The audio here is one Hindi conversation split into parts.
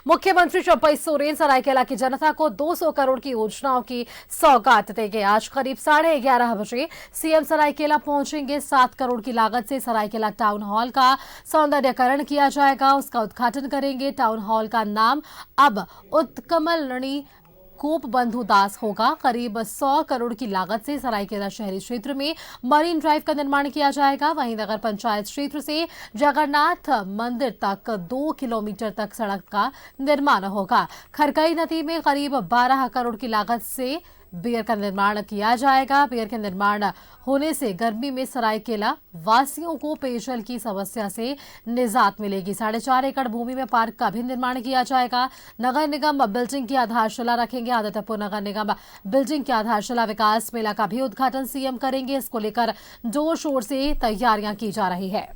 मुख्यमंत्री चंपई सोरेन सरायकेला की जनता को 200 करोड़ की योजनाओं की सौगात देंगे। आज करीब 11:30 बजे सीएम सरायकेला पहुंचेंगे। 7 करोड़ की लागत से सरायकेला टाउन हॉल का सौंदर्यीकरण किया जाएगा, उसका उद्घाटन करेंगे। टाउन हॉल का नाम अब उत्कमलनी गोप बंधु दास होगा। करीब 100 करोड़ की लागत से सरायकेला शहरी क्षेत्र में मरीन ड्राइव का निर्माण किया जाएगा। वहीं नगर पंचायत क्षेत्र से जगन्नाथ मंदिर तक 2 किलोमीटर तक सड़क का निर्माण होगा। खरकई नदी में करीब 12 करोड़ की लागत से बियर का निर्माण किया जाएगा। बियर के निर्माण होने से गर्मी में सरायकेला वासियों को पेयजल की समस्या से निजात मिलेगी। 4.5 एकड़ भूमि में पार्क का भी निर्माण किया जाएगा। नगर निगम बिल्डिंग की आधारशिला रखेंगे। आदित्यपुर नगर निगम बिल्डिंग की आधारशिला विकास मेला का भी उद्घाटन सीएम करेंगे। इसको लेकर जोर शोर से तैयारियां की जा रही है।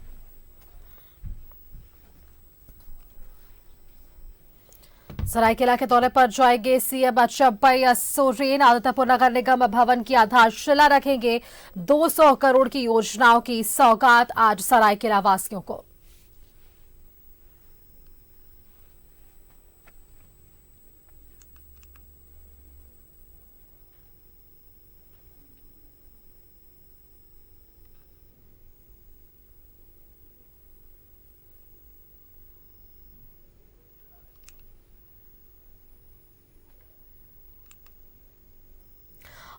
सरायकेला के दौरे पर जाएंगे सीएम चंपई सोरेन। आदित्यपुर नगर निगम भवन की आधारशिला रखेंगे। 200 करोड़ की योजनाओं की सौगात आज सरायकेला वासियों को।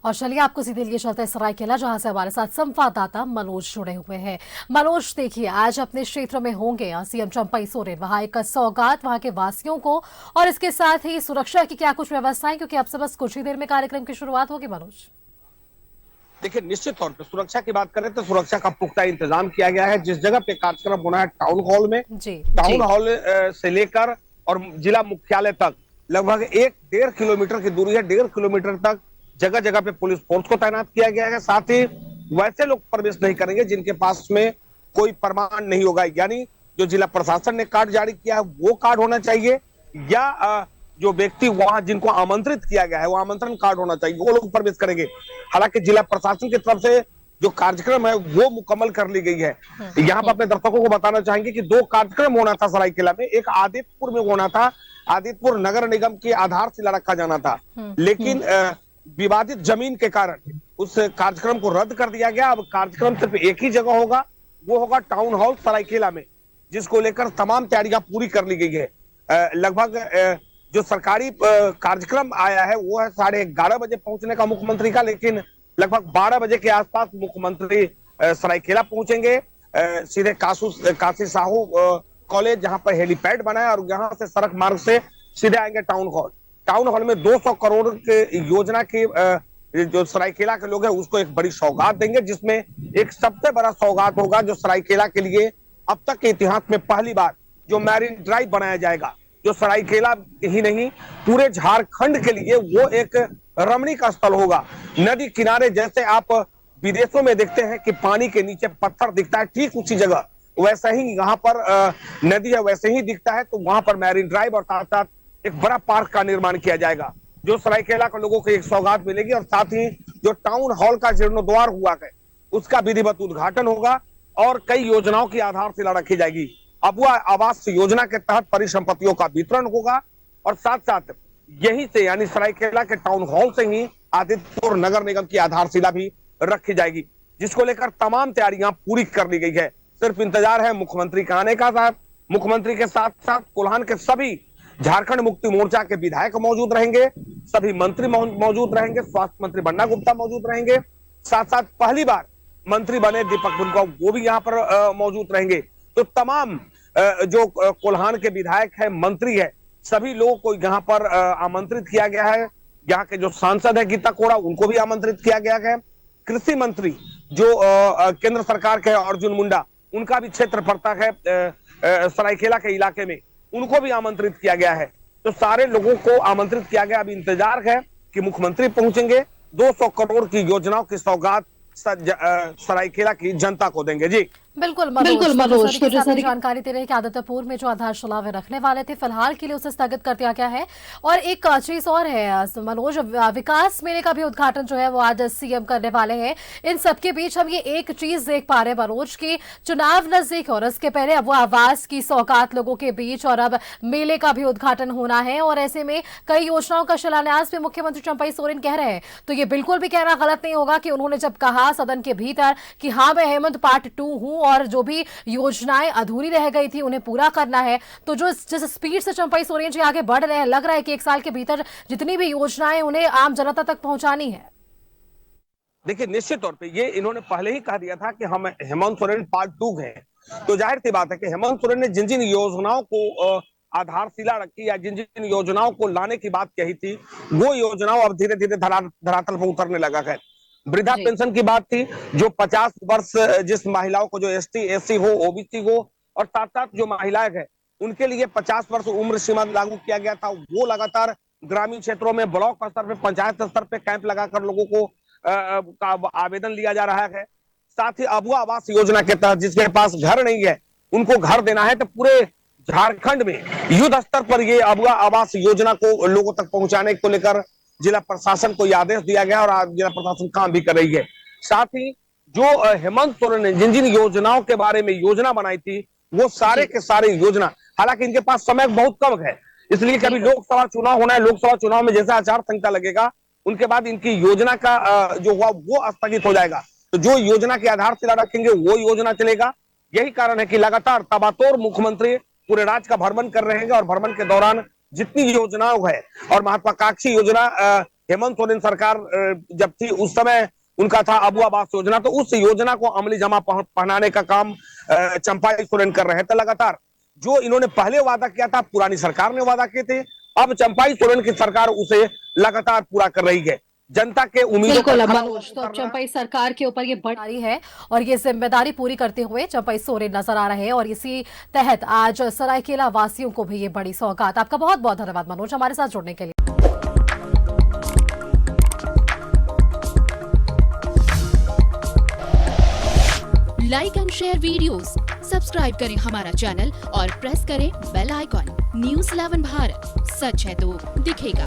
और चलिए आपको सीधे लिए चलते हैं सरायकेला, जहां से हमारे साथ संवाददाता मनोज जुड़े हुए हैं। मनोज, देखिए आज अपने क्षेत्र में होंगे सीएम चंपई सोरेन, वहां एक सौगात वहां के वासियों को, और इसके साथ ही सुरक्षा की क्या कुछ व्यवस्थाएं, क्योंकि अब से बस कुछ ही देर में कार्यक्रम की शुरुआत होगी। मनोज, देखिए निश्चित तौर पे सुरक्षा की बात करें तो सुरक्षा का पुख्ता इंतजाम किया गया है। जिस जगह पे कार्यक्रम होना है टाउन हॉल में, टाउन हॉल से लेकर और जिला मुख्यालय तक लगभग 1-1.5 किलोमीटर की दूरी है। 1.5 किलोमीटर तक जगह जगह पे पुलिस फोर्स को तैनात किया गया है। साथ ही वैसे लोग प्रवेश नहीं करेंगे जिनके पास में कोई प्रमाण नहीं होगा, यानी जो जिला प्रशासन ने कार्ड जारी किया है वो कार्ड होना चाहिए, या जो व्यक्ति वहां जिनको आमंत्रित किया गया है वो आमंत्रण कार्ड होना चाहिए, वो लोग प्रवेश करेंगे। हालांकि जिला प्रशासन की तरफ से जो कार्यक्रम है वो मुकम्मल कर ली गई है। यहाँ पर अपने दर्शकों को बताना चाहेंगे कि 2 कार्यक्रम होना था सरायकेला में। एक आदित्यपुर में होना था, आदित्यपुर नगर निगम की आधारशिला रखा जाना था, लेकिन विवादित जमीन के कारण उस कार्यक्रम को रद्द कर दिया गया। अब कार्यक्रम सिर्फ एक ही जगह होगा, वो होगा टाउन हॉल सरायकेला में, जिसको लेकर तमाम तैयारियां पूरी कर ली गई है। लगभग जो सरकारी कार्यक्रम आया है वो है 11:30 बजे पहुंचने का मुख्यमंत्री का, लेकिन लगभग 12 बजे के आसपास मुख्यमंत्री सरायकेला पहुंचेंगे। सीधे काशी साहू कॉलेज जहां पर हेलीपैड बना है, और यहाँ से सड़क मार्ग से सीधे आएंगे टाउन हॉल। टाउन हॉल में 200 करोड़ के योजना की जो सरायकेला के लोग हैं उसको एक बड़ी सौगात देंगे, जिसमें एक सबसे बड़ा सौगात होगा जो सरायकेला के लिए अब तक के इतिहास में पहली बार जो मैरीन ड्राइव बनाया जाएगा, जो सरायकेला ही नहीं पूरे झारखंड के लिए वो एक रमणीक स्थल होगा। नदी किनारे जैसे आप विदेशों में देखते हैं कि पानी के नीचे पत्थर दिखता है, ठीक उसी जगह वैसा ही यहाँ पर नदी है, वैसे ही दिखता है। तो वहां पर मैरीन ड्राइव और साथ साथ एक बड़ा पार्क का निर्माण किया जाएगा, जो सरायकेला के लोगों को एक सौगात मिलेगी। और साथ ही जो टाउन हॉल का जीर्णोद्वार हुआ है उसका विधिवत उद्घाटन होगा, और कई योजनाओं की आधारशिला रखी जाएगी। अबुआ आवास योजना के तहत परिसंपत्तियों का वितरण होगा, और साथ साथ यहीं से यानी सरायकेला के टाउन हॉल से ही आदित्यपुर नगर निगम की आधारशिला भी रखी जाएगी, जिसको लेकर तमाम तैयारियां पूरी कर ली गई है। सिर्फ इंतजार है मुख्यमंत्री के आने का। मुख्यमंत्री के साथ साथ कोल्हान के सभी झारखंड मुक्ति मोर्चा के विधायक मौजूद रहेंगे, सभी मंत्री मौजूद रहेंगे, स्वास्थ्य मंत्री बन्ना गुप्ता मौजूद रहेंगे, साथ साथ पहली बार मंत्री बने दीपक बुनकर वो भी यहाँ पर मौजूद रहेंगे। तो तमाम जो कोल्हान के विधायक है, मंत्री है, सभी लोगों को यहाँ पर आमंत्रित किया गया है। यहाँ के जो सांसद है गीता कोड़ा, उनको भी आमंत्रित किया गया है। कृषि मंत्री जो केंद्र सरकार के अर्जुन मुंडा, उनका भी क्षेत्र पड़ता है सरायकेला के इलाके में, उनको भी आमंत्रित किया गया है। तो सारे लोगों को आमंत्रित किया गया। अब इंतजार है कि मुख्यमंत्री पहुंचेंगे, 200 करोड़ की योजनाओं की सौगात सरायकेला की जनता को देंगे। जी। बिल्कुल मनोज तो जैसा जानकारी दे रहे हैं कि आदित्यपुर में जो आधारशिला वे रखने वाले थे फिलहाल के लिए उसे स्थगित कर दिया गया है। और एक चीज और है मनोज, विकास मेले का भी उद्घाटन जो है वो आज सीएम करने वाले हैं। इन सबके बीच हम ये एक चीज देख पा रहे हैं मनोज की चुनाव नजदीक और इसके पहले अब वो आवास की सौगात लोगों के बीच और अब मेले का भी उद्घाटन होना है और ऐसे में कई योजनाओं का शिलान्यास भी मुख्यमंत्री चंपई सोरेन कह रहे हैं। तो ये बिल्कुल भी कहना गलत नहीं होगा कि उन्होंने जब कहा सदन के भीतर कि हाँ मैं हेमंत पार्ट 2 हूं और जो भी योजनाएं अधूरी रह गई थी उन्हें पूरा करना है, तो जो जिस स्पीड से चंपई सोरेन जी आगे बढ़ रहे हैं लग रहा है कि एक साल के भीतर जितनी भी योजनाएं उन्हें आम जनता तक पहुंचानी है। देखिए निश्चित तौर पे ये इन्होंने पहले ही कह दिया था कि हम हेमंत सोरेन पार्ट 2 हैं, तो जाहिर सी बात है कि हेमंत सोरेन ने जिन जिन योजनाओं को आधारशिला रखी या जिन जिन योजनाओं को लाने की बात कही थी वो योजनाओं अब धीरे धीरे धरातल पर उतरने लगा है। वृद्धा पेंशन की बात थी, जो 50 वर्ष जिस महिलाओं को जो एसटी एससी हो ओबीसी हो और साथ साथ जो महिलाएं हैं उनके लिए 50 वर्ष उम्र सीमा लागू किया गया था, वो लगातार ग्रामीण क्षेत्रों में ब्लॉक स्तर पे पंचायत स्तर पे कैंप लगाकर लोगों को आवेदन लिया जा रहा है। साथ ही अबुआ आवास योजना के तहत जिसके पास घर नहीं है उनको घर देना है, तो पूरे झारखंड में युद्ध स्तर पर ये अबुआ आवास योजना को लोगों तक पहुंचाने को लेकर जिला प्रशासन को आदेश दिया गया और आज जिला प्रशासन काम भी कर रही है। साथ ही जो हेमंत सोरेन ने जिन जिन योजनाओं के बारे में योजना बनाई थी वो सारे के सारे योजना, हालांकि इनके पास समय बहुत कम है इसलिए कभी लोकसभा चुनाव होना है, लोकसभा चुनाव में जैसा आचार संहिता लगेगा उनके बाद इनकी योजना का जो हुआ वो स्थगित हो जाएगा, तो जो योजना की आधारशिला रखेंगे वो योजना चलेगा। यही कारण है कि लगातार तबातोर मुख्यमंत्री पूरे राज्य का भ्रमण कर रहे हैं और भ्रमण के दौरान जितनी योजनाओं है और महत्वाकांक्षी योजना हेमंत सोरेन सरकार जब थी उस समय उनका था अबुआ आवास योजना, तो उस योजना को अमली जमा पहनाने का काम चंपई सोरेन कर रहे थे। लगातार जो इन्होंने पहले वादा किया था पुरानी सरकार ने वादा किए थे, अब चंपई सोरेन की सरकार उसे लगातार पूरा कर रही है। जनता के उम्मीदों को मनोज तो चंपई सरकार के ऊपर ये बड़ी है और ये जिम्मेदारी पूरी करते हुए चंपई सोरेन नजर आ रहे हैं और इसी तहत आज सरायकेला वासियों को भी ये बड़ी सौगात। आपका बहुत बहुत धन्यवाद मनोज हमारे साथ जुड़ने के लिए। Like and share videos, subscribe करें हमारा चैनल और प्रेस करें बेल आइकॉन। न्यूज़ 11 भारत, सच है तो दिखेगा।